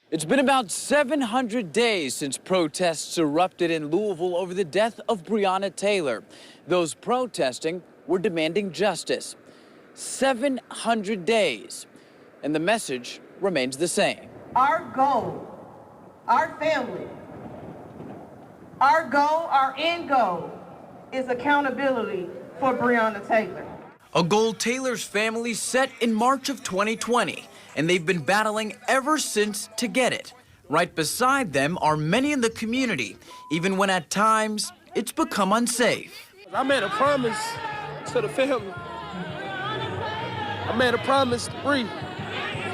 It's been about 700 days since protests erupted in Louisville over the death of Breonna Taylor. Those protesting were demanding justice. 700 days, and the message remains the same. Our goal, our family, our end goal is accountability for Breonna Taylor. A goal Taylor's family set in March of 2020, and they've been battling ever since to get it. Right beside them are many in the community, even when at times it's become unsafe. I made a promise to the family. I made a promise to Bree.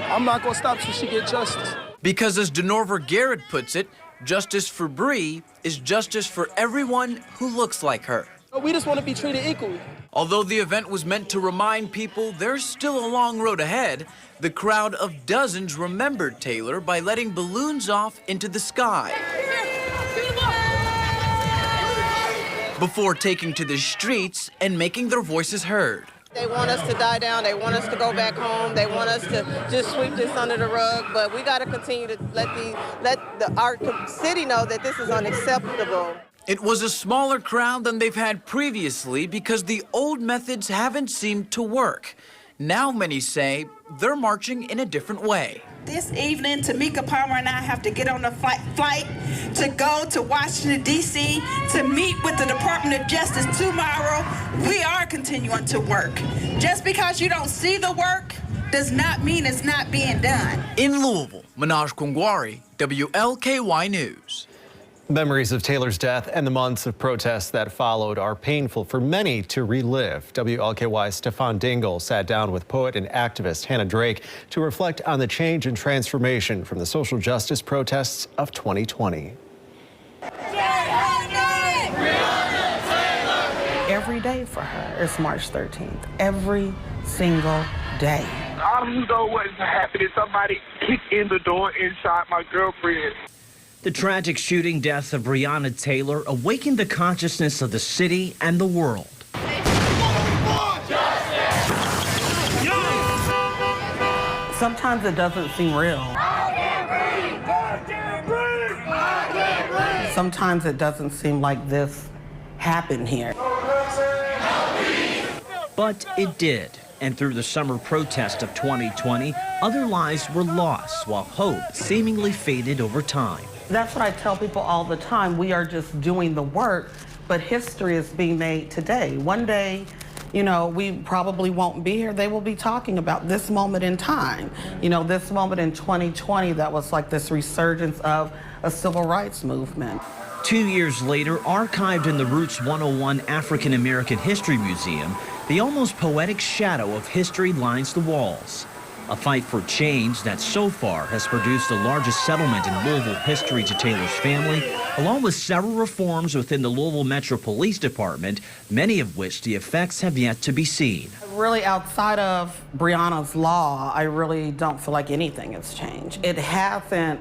I'm not gonna stop till she gets justice. Because as Denorver Garrett puts it, justice for Bree is justice for everyone who looks like her. We just want to be treated equally. Although the event was meant to remind people there's still a long road ahead, the crowd of dozens remembered Taylor by letting balloons off into the sky before taking to the streets and making their voices heard. They want us to die down. They want us to go back home. They want us to just sweep this under the rug. But we got to continue to let our city know that this is unacceptable. It was a smaller crowd than they've had previously because the old methods haven't seemed to work. Now many say they're marching in a different way. This evening, Tamika Palmer and I have to get on a flight to go to Washington, D.C. to meet with the Department of Justice tomorrow. We are continuing to work. Just because you don't see the work does not mean it's not being done. In Louisville, Manoj Kongwari, WLKY News. Memories of Taylor's death and the months of protests that followed are painful for many to relive. WLKY's Stefan Dingle sat down with poet and activist Hannah Drake to reflect on the change and transformation from the social justice protests of 2020. Every day for her is March 13th. Every single day. I don't know what's happening. Somebody kicked in the door inside my girlfriend. The tragic shooting death of Breonna Taylor awakened the consciousness of the city and the world. Sometimes it doesn't seem real. Sometimes it doesn't seem like this happened here. But it did. And through the summer protest of 2020, other lives were lost while hope seemingly faded over time. That's what I tell people all the time. We are just doing the work, but history is being made today. One day, you know, we probably won't be here. They will be talking about this moment in time. You know, this moment in 2020 that was like this resurgence of a civil rights movement. 2 years later, archived in the Roots 101 African American History Museum, the almost poetic shadow of history lines the walls. A fight for change that so far has produced the largest settlement in Louisville history to Taylor's family, along with several reforms within the Louisville Metro Police Department, many of which the effects have yet to be seen. Really, outside of Breonna's law, I really don't feel like anything has changed. It hasn't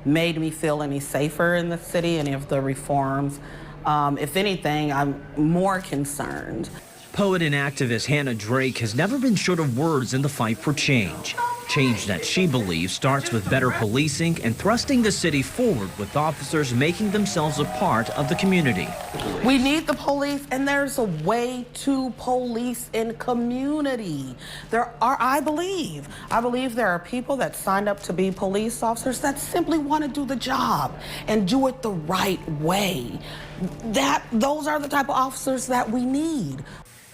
made me feel any safer in the city, any of the reforms. If anything, I'm more concerned. Poet and activist Hannah Drake has never been short of words in the fight for change. Change that she believes starts with better policing and thrusting the city forward with officers making themselves a part of the community. We need the police, and there's a way to police in community. I believe there are people that signed up to be police officers that simply want to do the job and do it the right way. Those are the type of officers that we need.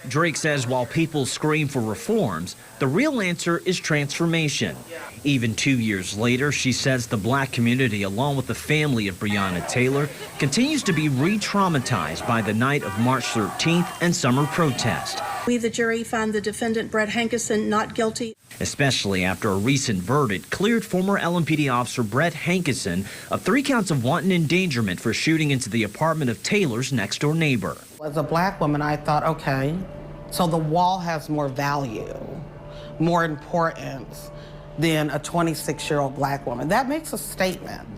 Drake says while people scream for reforms, the real answer is transformation. Even 2 years later, she says the black community, along with the family of Breonna Taylor, continues to be re-traumatized by the night of March 13th and summer protest. We, the jury, found the defendant, Brett Hankison, not guilty. Especially after a recent verdict cleared former LMPD officer Brett Hankison of 3 counts of wanton endangerment for shooting into the apartment of Taylor's next-door neighbor. As a black woman, I thought, okay, so the wall has more value, more importance than a 26-year-old black woman. That makes a statement.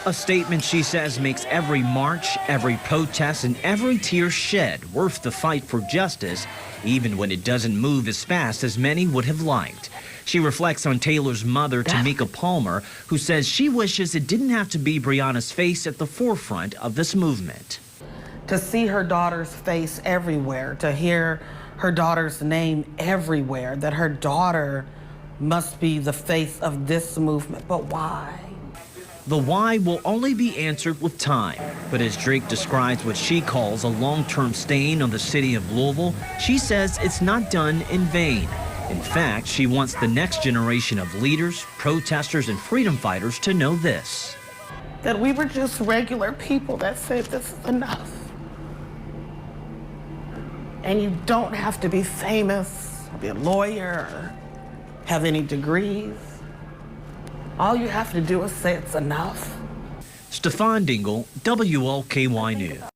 A statement she says makes every march, every protest, and every tear shed worth the fight for justice, even when it doesn't move as fast as many would have liked. She reflects on Taylor's mother, Tamika Palmer, who says she wishes it didn't have to be Breonna's face at the forefront of this movement. To see her daughter's face everywhere, to hear her daughter's name everywhere, that her daughter must be the face of this movement. But why? The why will only be answered with time. But as Drake describes what she calls a long-term stain on the city of Louisville, she says it's not done in vain. In fact, she wants the next generation of leaders, protesters, and freedom fighters to know this. That we were just regular people that said this is enough. And you don't have to be famous, or be a lawyer, or have any degrees. All you have to do is say it's enough. Stefan Dingle, WLKY News.